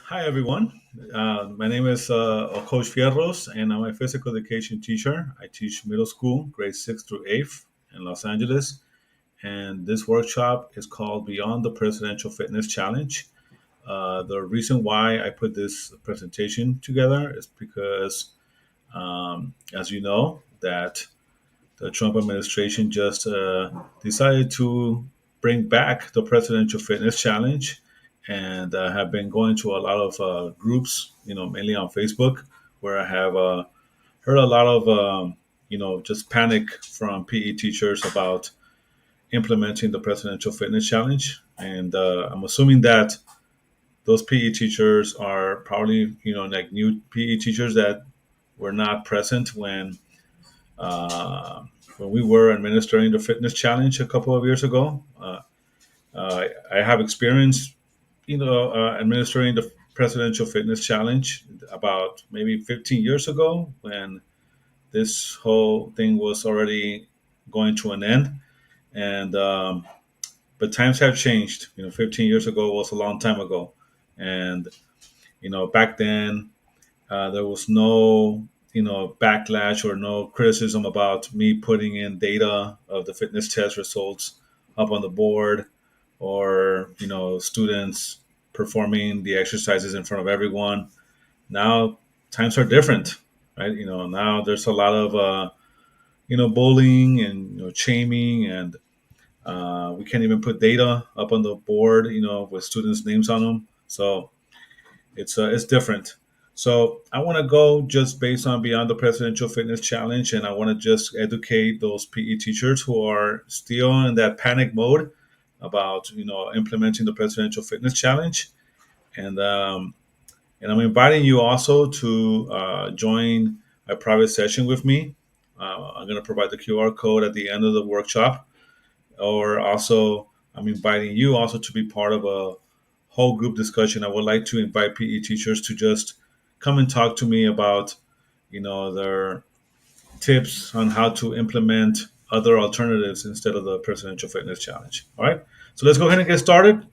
Hi, everyone. My name is Coach Fierros, and I'm a physical education teacher. I teach middle school, grades 6 through 8th in Los Angeles. And this workshop is called Beyond the Presidential Fitness Challenge. The reason why I put this presentation together is because, as you know, that the Trump administration just decided to bring back the Presidential Fitness Challenge and have been going to a lot of groups, mainly on Facebook, where I have heard a lot of, just panic from PE teachers about implementing the Presidential Fitness Challenge. And I'm assuming that those PE teachers are probably, like new PE teachers that were not present uh, when we were administering the fitness challenge a couple of years ago. I have experience, administering the presidential fitness challenge about maybe 15 years ago when this whole thing was already going to an end. And but times have changed. 15 years ago was a long time ago, and back then there was no backlash or no criticism about me putting in data of the fitness test results up on the board, or students performing the exercises in front of everyone. Now times are different, right? Now there's a lot of bullying and shaming, and we can't even put data up on the board with students names on them. So it's different. So I want to go just based on Beyond the Presidential Fitness Challenge, and I want to just educate those PE teachers who are still in that panic mode about implementing the Presidential Fitness Challenge, and and I'm inviting you also to join a private session with me. I'm going to provide the QR code at the end of the workshop, or also I'm inviting you also to be part of a whole group discussion. I would like to invite PE teachers to just come and talk to me about, their tips on how to implement other alternatives instead of the Presidential Fitness Challenge. All right, so let's go ahead and get started.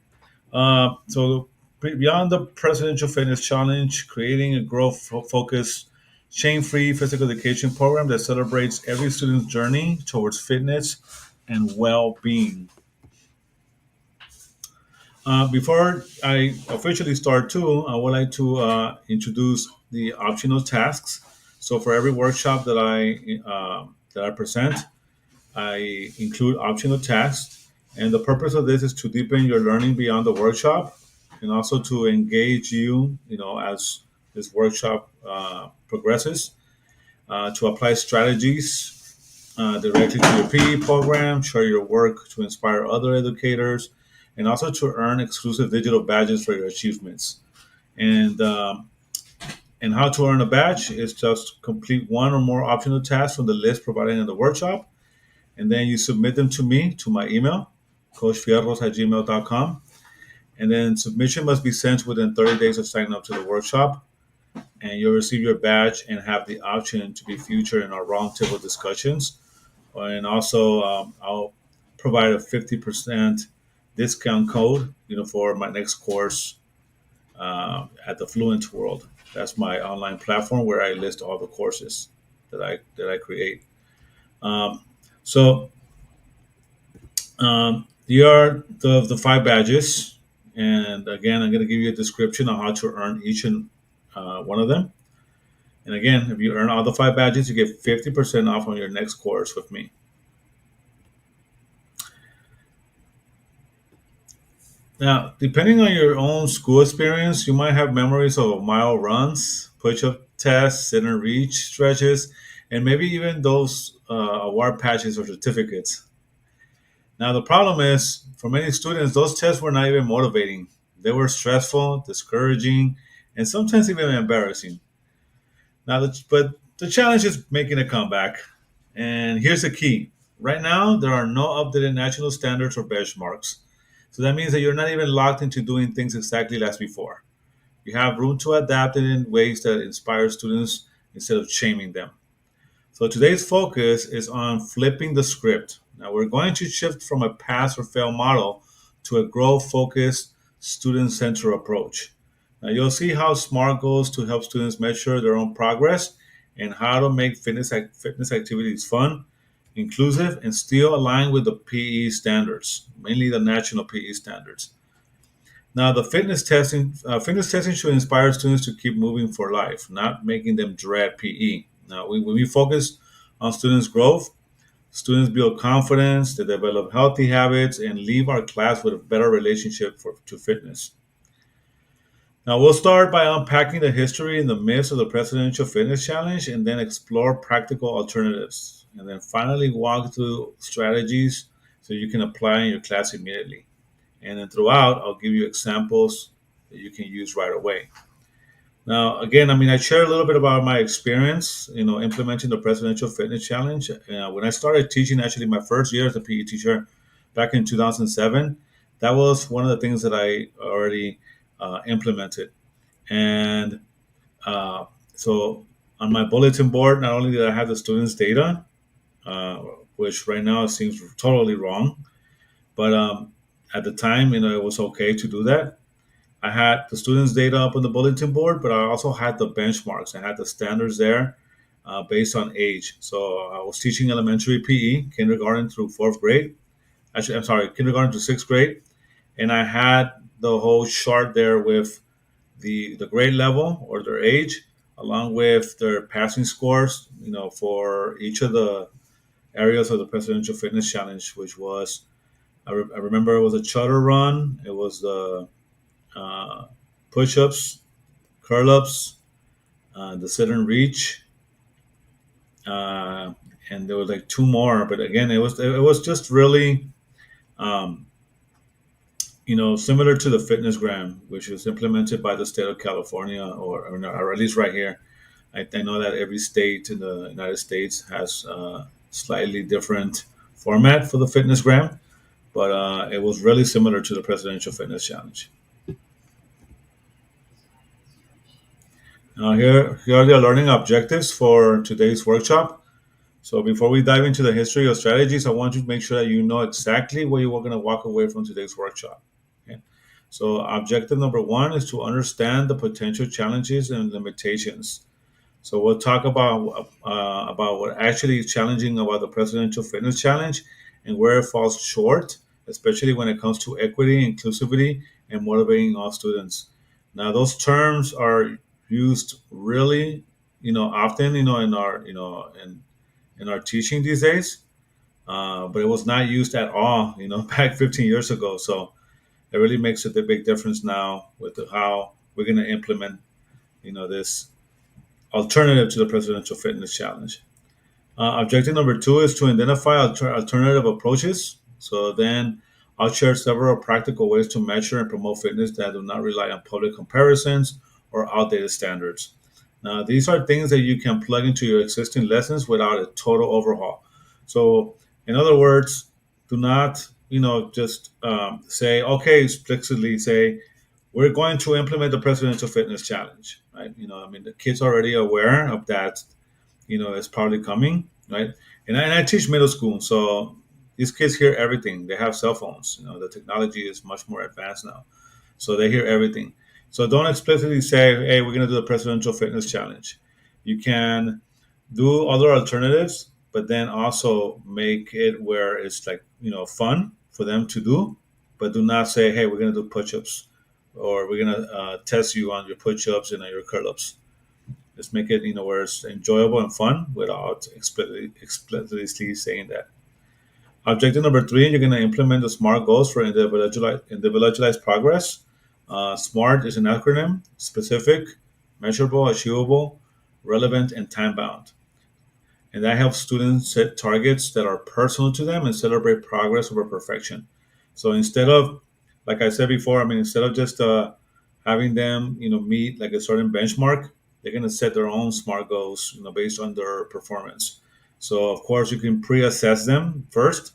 Beyond the Presidential Fitness Challenge, creating a growth-focused, shame-free physical education program that celebrates every student's journey towards fitness and well-being. Before I officially start too, I would like to introduce the optional tasks. So for every workshop that I present, I include optional tasks, and the purpose of this is to deepen your learning beyond the workshop, and also to engage you, as this workshop progresses, to apply strategies directly to your PE program, share your work to inspire other educators, and also to earn exclusive digital badges for your achievements. And and how to earn a badge is just complete one or more optional tasks from the list provided in the workshop, and then you submit them to me to my email, coachfierros@gmail.com. And then submission must be sent within 30 days of signing up to the workshop, and you'll receive your badge and have the option to be featured in our roundtable discussions. And also, I'll provide a 50% discount code, for my next course at the Fluent World. That's my online platform where I list all the courses that I create. Um, so here are the five badges, and again, I'm going to give you a description on how to earn each and one of them. And again, if you earn all the five badges, you get 50% off on your next course with me. Now, depending on your own school experience, you might have memories of mile runs, push-up tests, sit and reach stretches, and maybe even those award patches or certificates. Now, the problem is, for many students, those tests were not even motivating. They were stressful, discouraging, and sometimes even embarrassing. But the challenge is making a comeback. And here's the key. Right now, there are no updated national standards or benchmarks. So that means that you're not even locked into doing things exactly as before. You have room to adapt it in ways that inspire students instead of shaming them. So today's focus is on flipping the script. Now we're going to shift from a pass or fail model to a growth focused, student centered approach. Now you'll see how SMART goes to help students measure their own progress and how to make fitness activities fun, inclusive, and still aligned with the PE standards, mainly the national PE standards. Now, the fitness testing should inspire students to keep moving for life, not making them dread PE. Now, when we focus on students' growth, students build confidence, they develop healthy habits, and leave our class with a better relationship to fitness. Now, we'll start by unpacking the history and the myths of the Presidential Fitness Challenge and then explore practical alternatives. And then finally, walk through strategies so you can apply in your class immediately. And then throughout, I'll give you examples that you can use right away. Now, again, I shared a little bit about my experience, implementing the Presidential Fitness Challenge. When I started teaching, actually, my first year as a PE teacher back in 2007, that was one of the things that I already implemented. And uh, so on my bulletin board, not only did I have the students' data, uh, which right now seems totally wrong, but at the time, it was okay to do that. I had the students' data up on the bulletin board, but I also had the benchmarks. I had the standards there based on age. So I was teaching elementary PE, kindergarten through fourth grade. Actually, I'm sorry, kindergarten to sixth grade, and I had the whole chart there with the grade level or their age, along with their passing scores. For each of the areas of the Presidential Fitness Challenge, which was I remember it was a chutter run. It was the uh, push-ups, curl-ups, the sit and reach, uh, and there was like two more. But again, it was just really, um, similar to the fitness gram, which was implemented by the state of California, or at least right here. I know that every state in the United States has slightly different format for the fitness gram, but it was really similar to the Presidential Fitness Challenge. Now, here are the learning objectives for today's workshop. So, before we dive into the history of strategies, I want you to make sure that you know exactly what you are going to walk away from today's workshop. Okay? So, objective number one is to understand the potential challenges and limitations. So we'll talk about what actually is challenging about the Presidential Fitness Challenge and where it falls short, especially when it comes to equity, inclusivity, and motivating all students. Now, those terms are used really, often, in our teaching these days, but it was not used at all, back 15 years ago. So it really makes a big difference now with how we're going to implement, this alternative to the Presidential Fitness Challenge. Objective number two is to identify alternative approaches. So then I'll share several practical ways to measure and promote fitness that do not rely on public comparisons or outdated standards. Now, these are things that you can plug into your existing lessons without a total overhaul. So, in other words, do not, just say, okay, explicitly say, we're going to implement the Presidential Fitness Challenge, right? The kids are already aware of that, it's probably coming, right? And I teach middle school, so these kids hear everything. They have cell phones. The technology is much more advanced now, so they hear everything. So don't explicitly say, "Hey, we're going to do the Presidential Fitness Challenge." You can do other alternatives, but then also make it where it's like fun for them to do, but do not say, "Hey, we're going to do push-ups," or "We're going to test you on your push-ups and on your curl-ups." Just make it, where it's enjoyable and fun without explicitly saying that. Objective number three, you're going to implement the SMART goals for individualized progress. SMART is an acronym: specific, measurable, achievable, relevant, and time bound. And that helps students set targets that are personal to them and celebrate progress over perfection. So instead of, like I said before, instead of just having them, meet like a certain benchmark, they're going to set their own SMART goals, based on their performance. So of course you can pre-assess them first,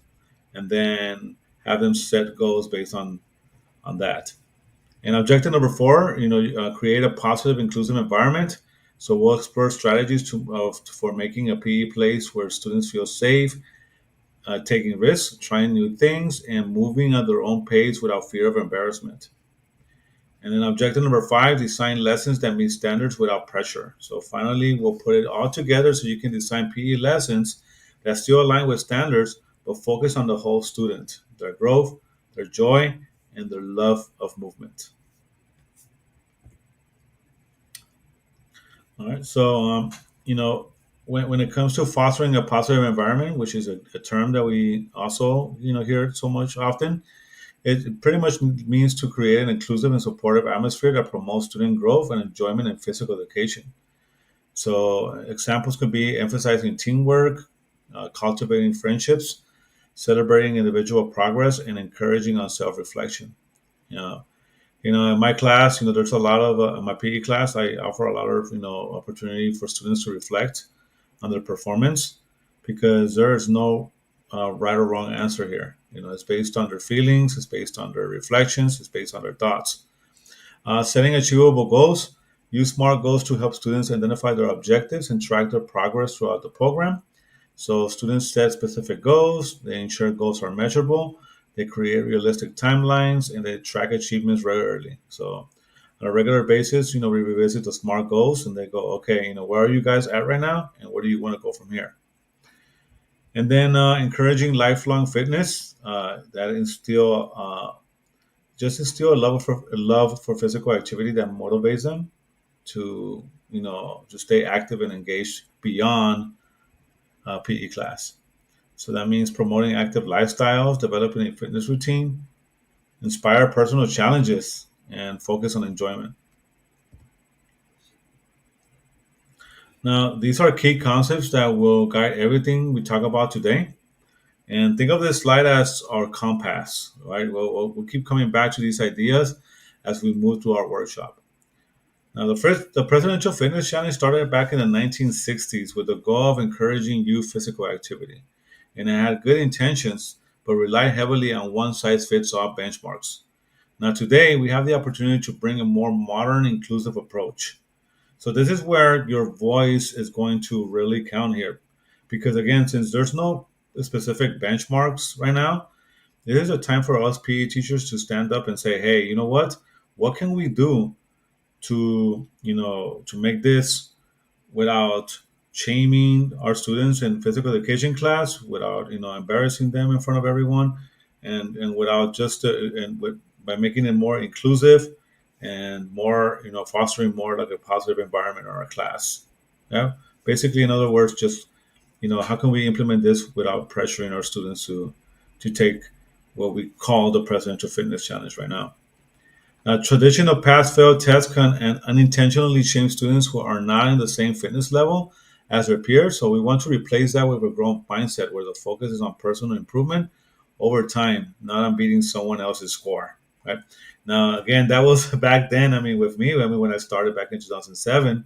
and then have them set goals based on that. And objective number four, create a positive, inclusive environment. So we'll explore strategies for making a PE place where students feel safe, taking risks, trying new things, and moving at their own pace without fear of embarrassment. And then objective number five, design lessons that meet standards without pressure. So finally, we'll put it all together so you can design PE lessons that still align with standards, but focus on the whole student, their growth, their joy, and their love of movement. All right. So, when it comes to fostering a positive environment, which is a term that we also, hear so much often, it pretty much means to create an inclusive and supportive atmosphere that promotes student growth and enjoyment in physical education. So, examples could be emphasizing teamwork, cultivating friendships, celebrating individual progress, and encouraging on self reflection. You know, in my class, there's a lot of in my PE class. I offer a lot of opportunity for students to reflect on their performance because there is no right or wrong answer here. It's based on their feelings, it's based on their reflections, it's based on their thoughts. Setting achievable goals. Use SMART goals to help students identify their objectives and track their progress throughout the program. So students set specific goals, they ensure goals are measurable, they create realistic timelines, and they track achievements regularly. So on a regular basis, we revisit the SMART goals and they go, okay, where are you guys at right now? And where do you want to go from here? And then encouraging lifelong fitness, that instill a love for physical activity that motivates them to, to stay active and engaged beyond PE class. So that means promoting active lifestyles, developing a fitness routine, inspire personal challenges, and focus on enjoyment. Now, these are key concepts that will guide everything we talk about today. And think of this slide as our compass, right? We'll keep coming back to these ideas as we move through our workshop. Now, the Presidential Fitness Challenge started back in the 1960s with the goal of encouraging youth physical activity. And it had good intentions, but relied heavily on one size fits all benchmarks. Now, today, we have the opportunity to bring a more modern, inclusive approach. So, this is where your voice is going to really count here. Because, again, since there's no specific benchmarks right now, it is a time for us PE teachers to stand up and say, hey, you know what? What can we do to make this without shaming our students in physical education class, without embarrassing them in front of everyone, and without just by making it more inclusive and more fostering more like a positive environment in our class. Yeah, basically, in other words, just how can we implement this without pressuring our students to take what we call the presidential fitness challenge right now. Traditional pass-fail tests can unintentionally shame students who are not in the same fitness level as their peers. So we want to replace that with a growth mindset where the focus is on personal improvement over time, not on beating someone else's score. Right now, again, that was back then. I mean, with me, when I started back in 2007,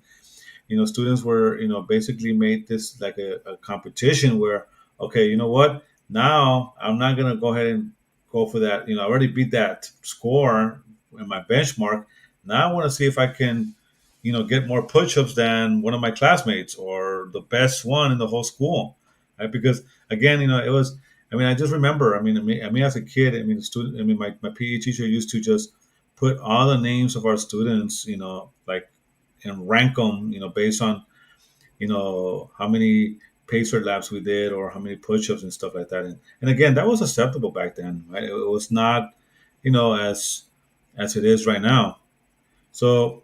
students were basically made this like a competition where, okay, you know what, now I'm not gonna go ahead and go for that. I already beat that score in my benchmark. Now I want to see if I can get more push-ups than one of my classmates or the best one in the whole school, right? Because again, it was, I just remember, I mean as a kid, the student, my PE teacher used to just put all the names of our students, like, and rank them, based on, how many pacer laps we did or how many push-ups and stuff like that. And again, that was acceptable back then, right? It was not, as it is right now. So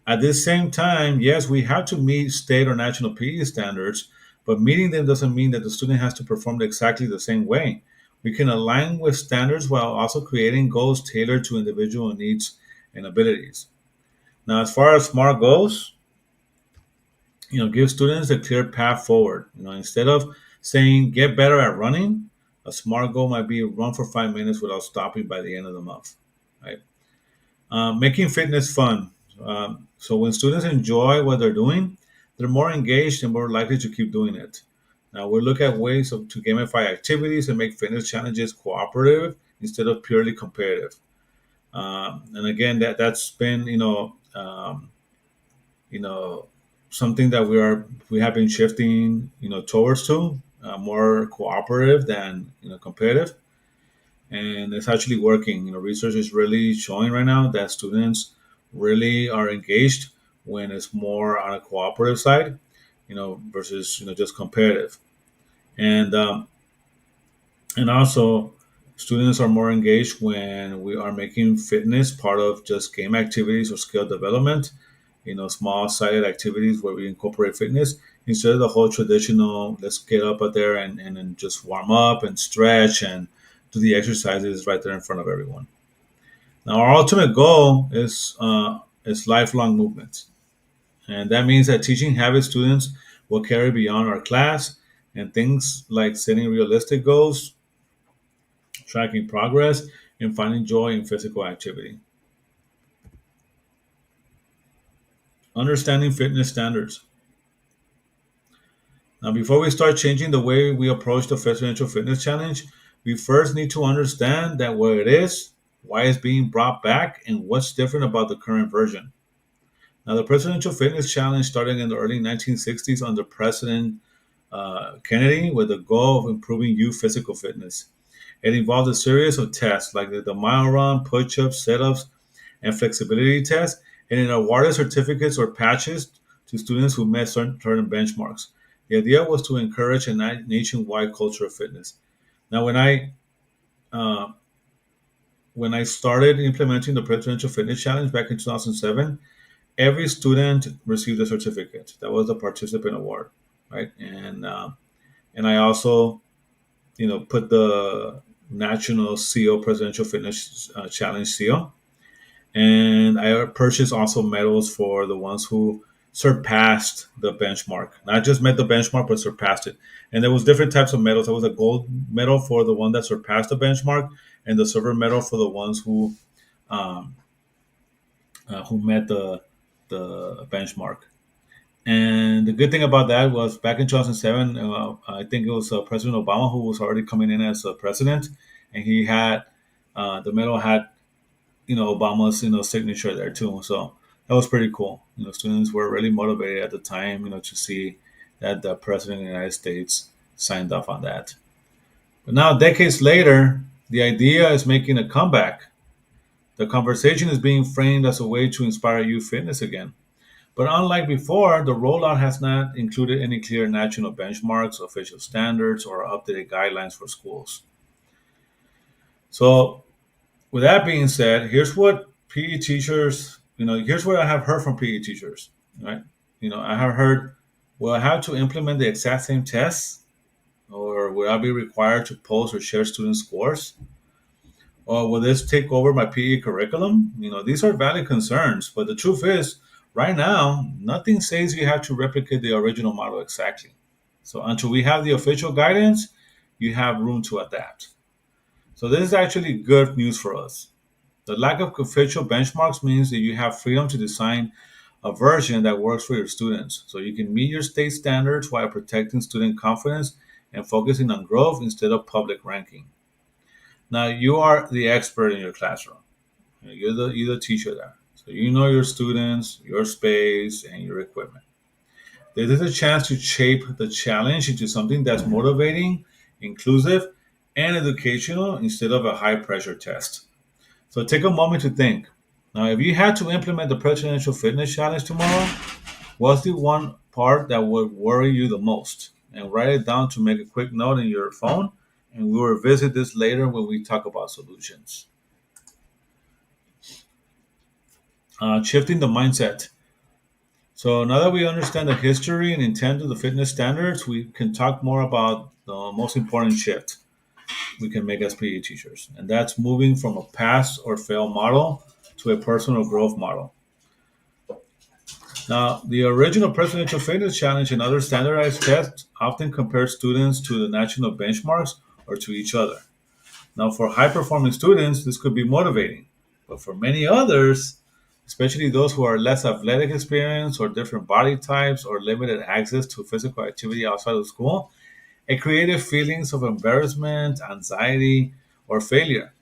at this same time, yes, we have to meet state or national PE standards, but meeting them doesn't mean that the student has to perform exactly the same way. We can align with standards while also creating goals tailored to individual needs and abilities. Now, as far as SMART goes, give students a clear path forward. Instead of saying get better at running, a SMART goal might be run for 5 minutes without stopping by the end of the month, right? Making fitness fun. So when students enjoy what they're doing, they're more engaged and more likely to keep doing it. Now we look at ways to gamify activities and make fitness challenges cooperative instead of purely competitive. And again, that's been you know something that we have been shifting towards to more cooperative than competitive. and it's actually working. Research is really showing right now that students really are engaged when it's more on a cooperative side, versus just competitive. And um, and also, students are more engaged when we are making fitness part of just game activities or skill development, small sided activities where we incorporate fitness instead of the whole traditional, let's get up out there and just warm up and stretch and do the exercises right there in front of everyone. Now, our ultimate goal is lifelong movement. And that means that teaching habit students will carry beyond our class, and things like setting realistic goals, tracking progress, and finding joy in physical activity. Understanding fitness standards. Now, before we start changing the way we approach the Presidential Fitness Challenge, we first need to understand that what it is, why it's being brought back, and what's different about the current version. Now, the Presidential Fitness Challenge started in the early 1960s under President Kennedy with the goal of improving youth physical fitness. It involved a series of tests like the mile run, push ups, sit ups, and flexibility tests, and it awarded certificates or patches to students who met certain benchmarks. The idea was to encourage a nationwide culture of fitness. Now, uh, when I started implementing the Presidential Fitness Challenge back in 2007, every student received a certificate. That was the participant award, right? And I also, put the national seal Presidential Fitness Challenge seal, and I purchased also medals for the ones who surpassed the benchmark. Not just met the benchmark, but surpassed it. And there was different types of medals. There was a gold medal for the one that surpassed the benchmark, and the silver medal for the ones um, who met the benchmark. And the good thing about that was back in 2007, I think it was President Obama who was already coming in as a president, and he had the medal had Obama's signature there too. So that was pretty cool. Students were really motivated at the time, to see that the president of the United States signed off on that. But now, decades later, the idea is making a comeback. The conversation is being framed as a way to inspire youth fitness again. But unlike before, the rollout has not included any clear national benchmarks, official standards, or updated guidelines for schools. So, with that being said, here's what PE teachers, here's what I have heard from PE teachers, right? I have heard, will I have to implement the exact same tests, or will I be required to post or share student scores? Or will this take over my PE curriculum? These are valid concerns, but the truth is, right now, nothing says you have to replicate the original model exactly. So until we have the official guidance, you have room to adapt. So this is actually good news for us. The lack of official benchmarks means that you have freedom to design a version that works for your students. So you can meet your state standards while protecting student confidence and focusing on growth instead of public ranking. Now you are the expert in your classroom. You're the teacher there. So you know your students, your space, and your equipment. This is a chance to shape the challenge into something that's motivating, inclusive, and educational instead of a high pressure test. So take a moment to think. Now, if you had to implement the Presidential Fitness Challenge tomorrow, what's the one part that would worry you the most? And write it down to make a quick note in your phone, and we'll revisit this later when we talk about solutions. Shifting the mindset. So now that we understand the history and intent of the fitness standards, we can talk more about the most important shift we can make as PE teachers, and that's moving from a pass or fail model to a personal growth model. Now, the original Presidential Fitness Challenge and other standardized tests often compare students to the national benchmarks or to each other. Now, for high performing students, this could be motivating, but for many others, especially those who are less athletic experience or different body types or limited access to physical activity outside of school, it created feelings of embarrassment, anxiety, or failure.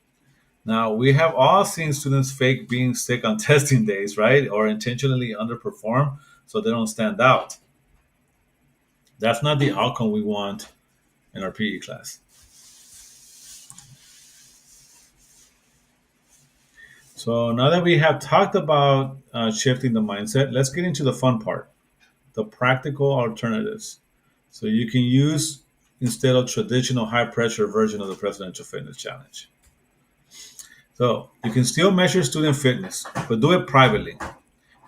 Now, we have all seen students fake being sick on testing days, right? Or intentionally underperform so they don't stand out. That's not the outcome we want in our PE class. So now that we have talked about shifting the mindset, let's get into the fun part, the practical alternatives. So you can use instead of traditional high pressure version of the presidential fitness challenge. So you can still measure student fitness, but do it privately.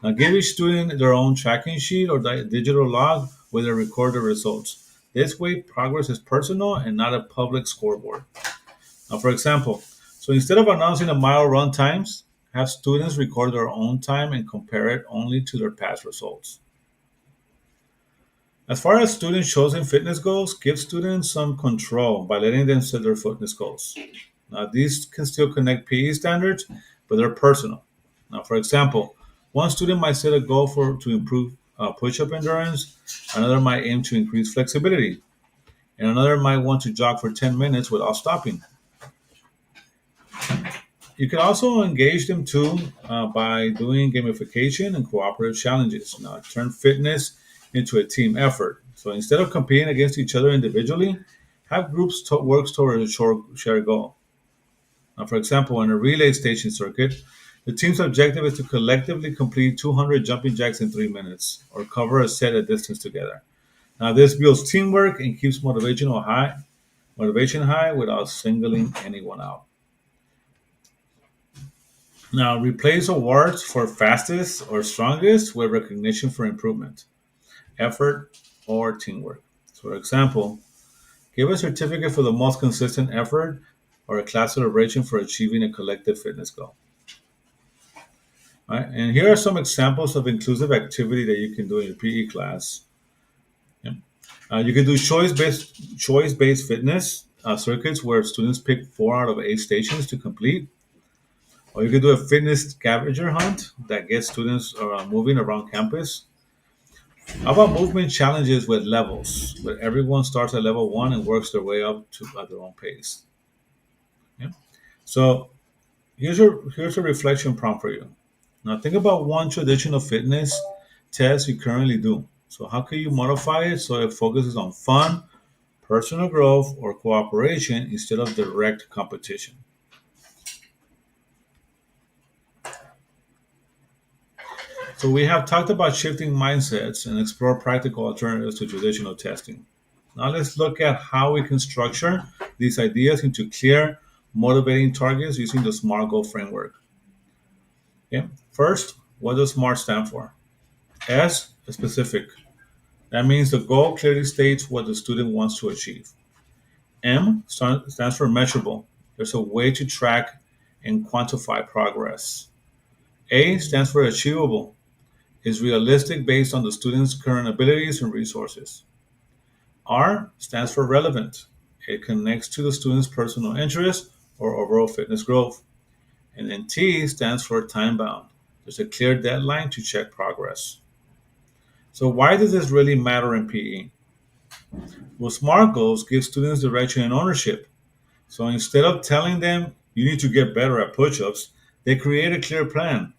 Now give each student their own tracking sheet or digital log where they record the results. This way, progress is personal and not a public scoreboard. Now, for example, so instead of announcing a mile run times, have students record their own time and compare it only to their past results. As far as students' chosen fitness goals, give students some control by letting them set their fitness goals. Now, these can still connect PE standards, but they're personal. Now, for example, one student might set a goal to improve push-up endurance, another might aim to increase flexibility, and another might want to jog for 10 minutes without stopping. You can also engage them too by doing gamification and cooperative challenges. Now, turn fitness into a team effort. So instead of competing against each other individually, have groups work toward a shared goal. Now, for example, in a relay station circuit, the team's objective is to collectively complete 200 jumping jacks in 3 minutes or cover a set of distance together. Now, this builds teamwork and keeps motivation high without singling anyone out. Now, replace awards for fastest or strongest with recognition for improvement, effort, or teamwork. So, for example, give a certificate for the most consistent effort or a class celebration for achieving a collective fitness goal. All right? And here are some examples of inclusive activity that you can do in your PE class. Yeah. You can do choice based fitness circuits where students pick 4 out of 8 stations to complete. Or you could do a fitness scavenger hunt that gets students moving around campus. How about movement challenges with levels, where everyone starts at level 1 and works their way up to at their own pace? Yeah. So here's a reflection prompt for you. Now think about one traditional fitness test you currently do. So how can you modify it so it focuses on fun, personal growth, or cooperation instead of direct competition? So we have talked about shifting mindsets and explore practical alternatives to traditional testing. Now let's look at how we can structure these ideas into clear, motivating targets using the SMART goal framework. Okay. First, what does SMART stand for? S, specific. That means the goal clearly states what the student wants to achieve. M stands for measurable. There's a way to track and quantify progress. A stands for achievable. Is realistic based on the student's current abilities and resources. R stands for relevant. It connects to the student's personal interest or overall fitness growth. And then T stands for time bound. There's a clear deadline to check progress. So why does this really matter in PE? Well, SMART goals give students direction and ownership. So instead of telling them you need to get better at push-ups, they create a clear plan.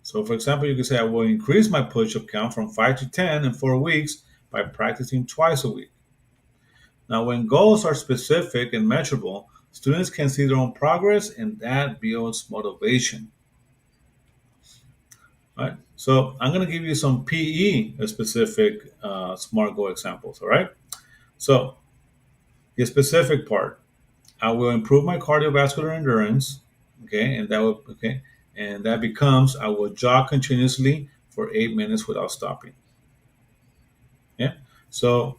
So, for example, you can say, I will increase my push up count from 5 to 10 in 4 weeks by practicing twice a week. Now, when goals are specific and measurable, students can see their own progress and that builds motivation. All right. So, I'm going to give you some PE specific SMART goal examples. All right. So, the specific part, I will improve my cardiovascular endurance. Okay. And that becomes I will jog continuously for 8 minutes without stopping. Yeah. So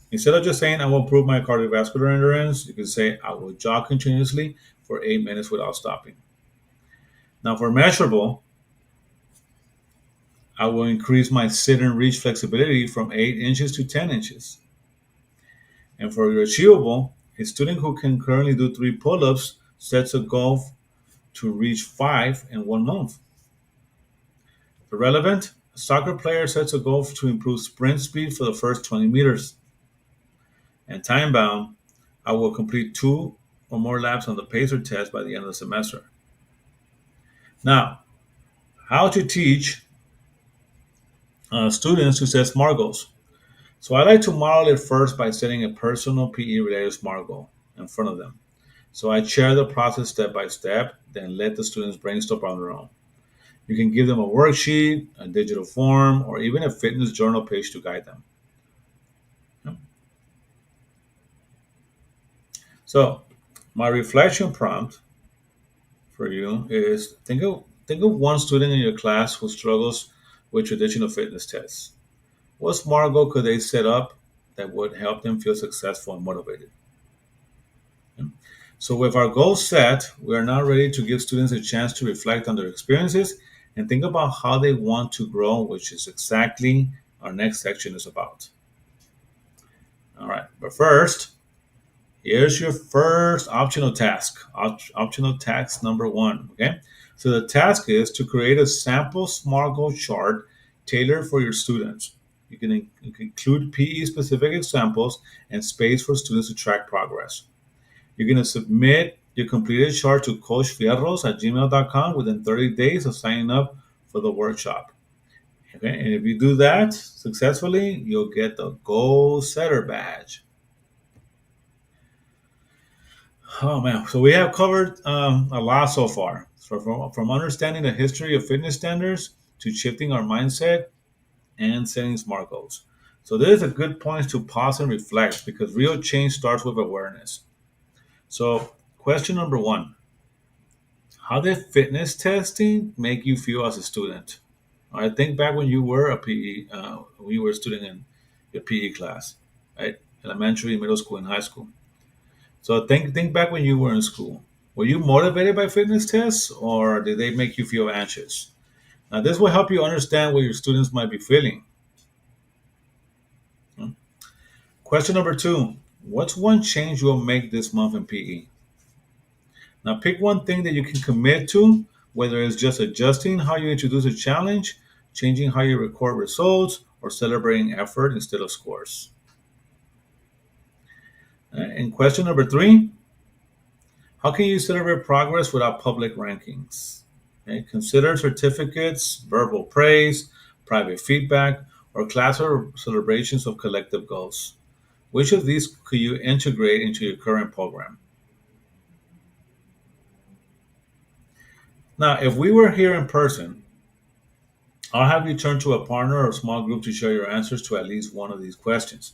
instead of just saying I will improve my cardiovascular endurance, you can say I will jog continuously for 8 minutes without stopping. Now for measurable, I will increase my sit and reach flexibility from 8 inches to 10 inches. And for your achievable, a student who can currently do 3 pull-ups sets a goal to reach 5 in 1 month. For relevant, a soccer player sets a goal to improve sprint speed for the first 20 meters. And time bound, I will complete 2 or more laps on the pacer test by the end of the semester. Now, how to teach students to set SMART goals. So I like to model it first by setting a personal PE related SMART goal in front of them. So I share the process step by step, then let the students brainstorm on their own. You can give them a worksheet, a digital form, or even a fitness journal page to guide them. Yep. So my reflection prompt for you is think of one student in your class who struggles with traditional fitness tests. What smart goal could they set up that would help them feel successful and motivated? Yeah. So, with our goals set, we are now ready to give students a chance to reflect on their experiences and think about how they want to grow, which is exactly our next section is about. All right, but first, here's your first optional task. Optional task number one. Okay, so the task is to create a sample SMART goal chart tailored for your students. You can include PE specific examples and space for students to track progress. You're going to submit your completed chart to Coach Fierros at gmail.com within 30 days of signing up for the workshop. Okay, and if you do that successfully, you'll get the Goal Setter badge. Oh man, so we have covered a lot so far. So from understanding the history of fitness standards to shifting our mindset and setting smart goals. So this is a good point to pause and reflect because real change starts with awareness. So question number one: how did fitness testing make you feel as a student? I think back when you were a PE, when you were a student in your PE class, right? Elementary, middle school, and high school. So think back when you were in school. Were you motivated by fitness tests, or did they make you feel anxious? Now, this will help you understand what your students might be feeling. Hmm. Question number two: what's one change you'll make this month in PE? Now, pick one thing that you can commit to, whether it's just adjusting how you introduce a challenge, changing how you record results, or celebrating effort instead of scores. And question number three: how can you celebrate progress without public rankings? Okay, consider certificates, verbal praise, private feedback, or class or celebrations of collective goals. Which of these could you integrate into your current program? Now, if we were here in person, I'll have you turn to a partner or small group to share your answers to at least one of these questions.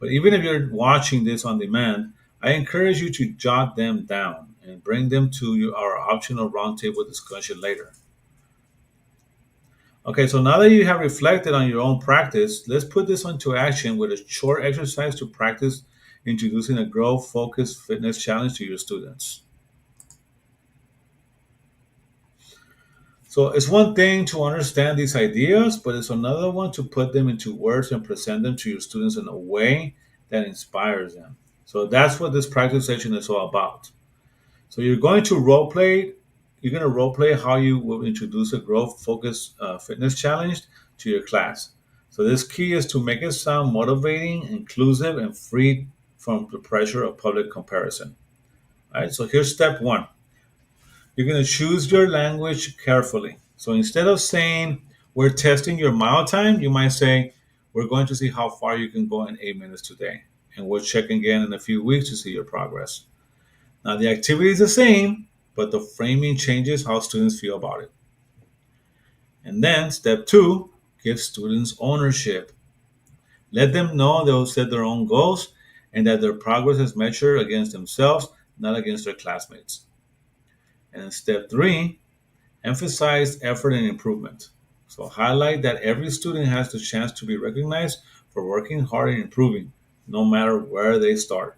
But even if you're watching this on demand, I encourage you to jot them down and bring them to our optional roundtable discussion later. Okay, so now that you have reflected on your own practice, let's put this into action with a short exercise to practice introducing a growth focused fitness challenge to your students. So it's one thing to understand these ideas, but it's another one to put them into words and present them to your students in a way that inspires them. So that's what this practice session is all about. So you're going to role play how you will introduce a growth focused fitness challenge to your class. So this key is to make it sound motivating, inclusive, and free from the pressure of public comparison. All right. So here's step one. You're going to choose your language carefully. So instead of saying we're testing your mile time, you might say we're going to see how far you can go in 8 minutes today, and we'll check again in a few weeks to see your progress. Now, the activity is the same, but the framing changes how students feel about it. And then, step two, give students ownership. Let them know they'll set their own goals and that their progress is measured against themselves, not against their classmates. And in step three, emphasize effort and improvement. So, highlight that every student has the chance to be recognized for working hard and improving, no matter where they start.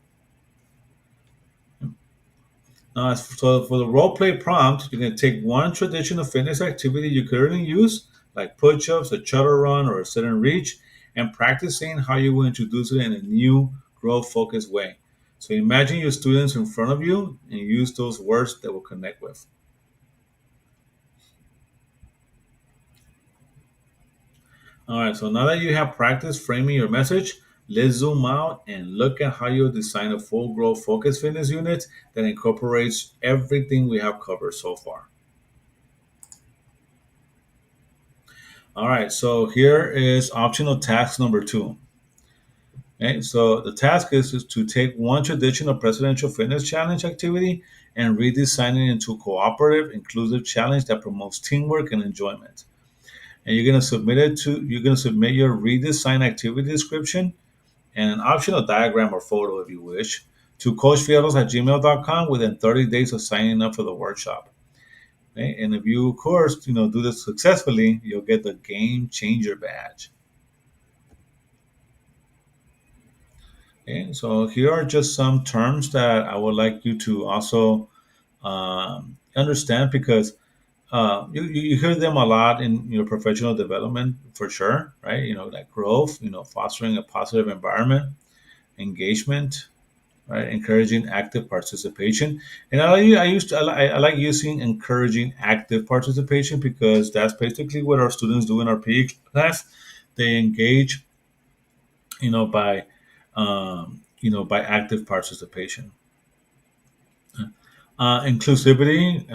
So for the role play prompt, you can take one traditional fitness activity you currently use, like push-ups, a shuttle run, or a sit and reach, and practice seeing how you will introduce it in a new growth-focused way. So imagine your students in front of you and use those words that will connect with. All right, so now that you have practiced framing your message, let's zoom out and look at how you'll design a full growth focused fitness unit that incorporates everything we have covered so far. All right, so here is optional task number two. Okay, so the task is to take one traditional presidential fitness challenge activity and redesign it into a cooperative, inclusive challenge that promotes teamwork and enjoyment. And you're gonna submit your redesigned activity description and an optional diagram or photo if you wish to coachfierros at gmail.com within 30 days of signing up for the workshop. Okay? And if you, of course, do this successfully, you'll get the game changer badge. Okay, so here are just some terms that I would like you to also understand because you hear them a lot in your professional development for sure, right? Like growth, fostering a positive environment, engagement, right? Encouraging active participation. And I like using encouraging active participation because that's basically what our students do in our PE class. They engage, by by active participation. Inclusivity,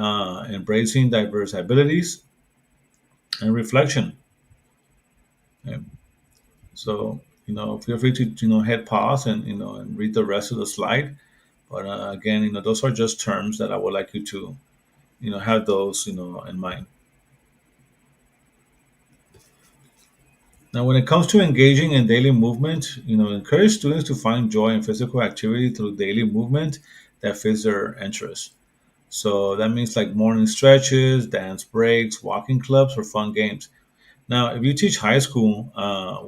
embracing diverse abilities, and reflection. Okay. So, feel free to hit pause and and read the rest of the slide. But again, those are just terms that I would like you to have those in mind. Now, when it comes to engaging in daily movement, encourage students to find joy in physical activity through daily movement that fits their interests. So that means like morning stretches, dance breaks, walking clubs, or fun games. Now, if you teach high school,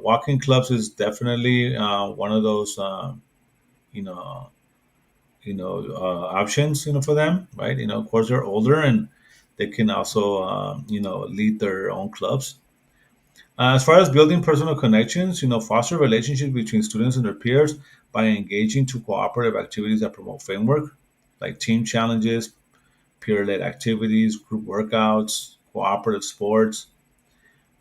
walking clubs is definitely one of those you know options for them, right? Of course they're older and they can also lead their own clubs. As far as building personal connections, foster relationships between students and their peers by engaging to cooperative activities that promote framework, like team challenges, peer-led activities, group workouts, cooperative sports.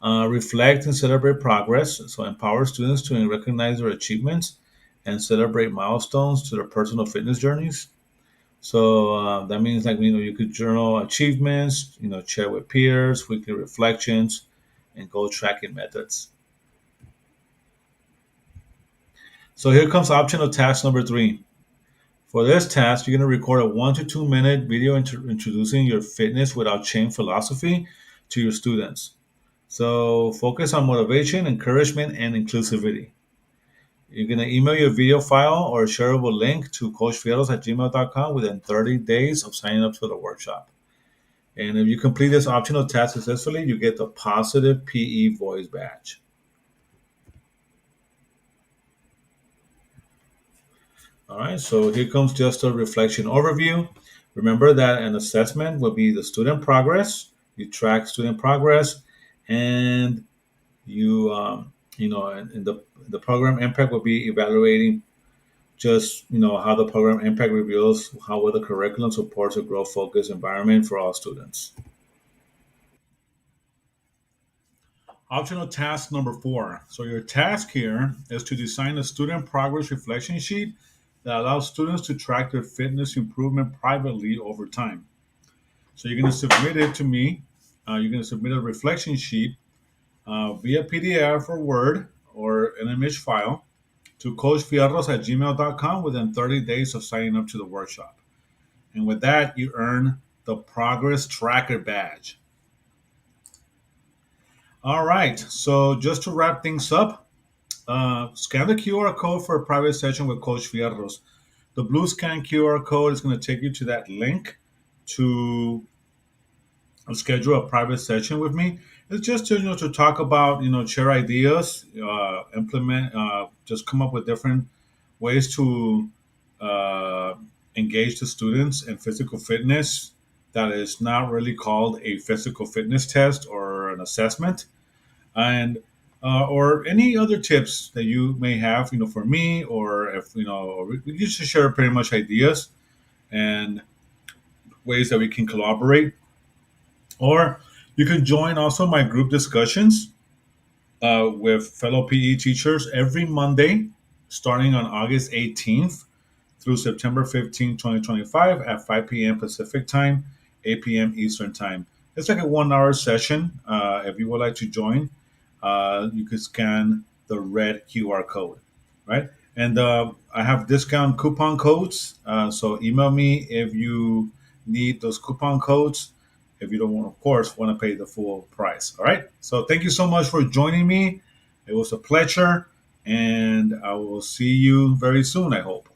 Reflect and celebrate progress, so empower students to recognize their achievements and celebrate milestones to their personal fitness journeys. So that means like you could journal achievements, share with peers, weekly reflections, and goal tracking methods. So here comes optional task number 3. For this task, you're going to record a 1 to 2 minute video introducing your fitness without shame philosophy to your students. So focus on motivation, encouragement, and inclusivity. You're going to email your video file or shareable link to coachfierros at gmail.com within 30 days of signing up for the workshop. And if you complete this optional task successfully, you get the positive PE voice badge. All right, so here comes just a reflection overview. Remember that an assessment will be the student progress. You track student progress, and and the program impact will be evaluating just how the program impact reveals how well the curriculum supports a growth focused environment for all students. Optional task number 4. So your task here is to design a student progress reflection sheet that allows students to track their fitness improvement privately over time. So you're going to submit it to me. You're going to submit a reflection sheet via PDF or Word or an image file to coachfierros at gmail.com within 30 days of signing up to the workshop. And with that, you earn the Progress Tracker badge. All right. So just to wrap things up, scan the QR code for a private session with Coach Fierros. The blue scan QR code is going to take you to that link to schedule a private session with me. It's just to to talk about share ideas, implement, just come up with different ways to uh, engage the students in physical fitness. That is not really called a physical fitness test or an assessment, and or any other tips that you may have, for me, or if or we just share pretty much ideas and ways that we can collaborate. Or you can join also my group discussions with fellow PE teachers every Monday, starting on August 18th through September 15th, 2025 at 5 p.m. Pacific time, 8 p.m. Eastern time. It's like a 1 hour session. If you would like to join, you could scan the red QR code, right? And I have discount coupon codes. So email me if you need those coupon codes. If you don't want, of course, want to pay the full price. All right. So thank you so much for joining me. It was a pleasure, and I will see you very soon, I hope.